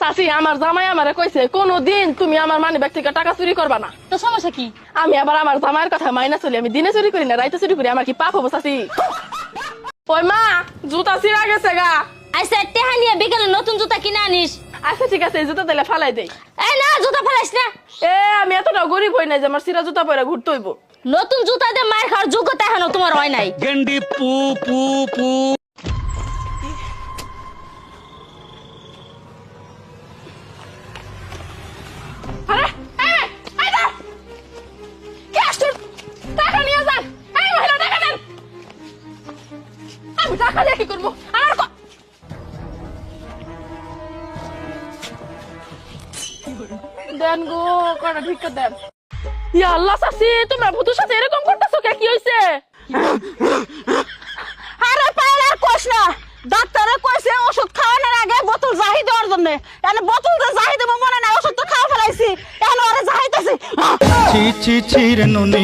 চাচি আমার জামাই আমারে কইছে কোনদিন তুমি আমার মানি ব্যাগ থেকে টাকা চুরি করবা না। তো সমস্যা কি? আমি আবার আমার জামাইয়ের কথা মাইনা চলি, আমি দিনে চুরি করি না রাইতে চুরি করি, আমার কি পাপ হবো চাচি? ওই মা জুতা ছিঁড়া গেছে গা। আচ্ছা টেহা নিয়ে বিকেলে নতুন জুতা কিনে আনিস। আচ্ছা ঠিক আছে, এই জুতা দিলে ফালাই দেই। এই না জুতা ফেলাইস না। আমি এতটা গরিব হই নাই যে আমার ছিঁড়া জুতা পরে ঘুরতে হইব। নতুন জুতা দিয়ে মার খাওয়ার যোগ্যতা এখনো তোমার হয় নাই। গেন্ডি পু পু পু। আরে এই দাও, কে আসছো? টাকা নিয়ে যান। এই মহিলা টাকা দেন। আমি টাকা দিয়ে কি করবো? আমার দেন গো, কটা ভিক্ষা দেন। ইয়া আল্লাহ চাচি, তোমরা ভূতুর সাথে এরকম করতেছো কে? কি হইছে? আরে পায়ের আর কোষ না, ডাক্তারে কইছে ওষুধ খাওয়ানোর আগে বোতল জাহি দেওয়ার জন্য। এনে বোতল যে জাহি দেবো মনে নাই, ওষুধ তো খাওয়া ফেলাইছি, এখন ওরে জাহিতেছি। ছি ছি ছি রে নুনি।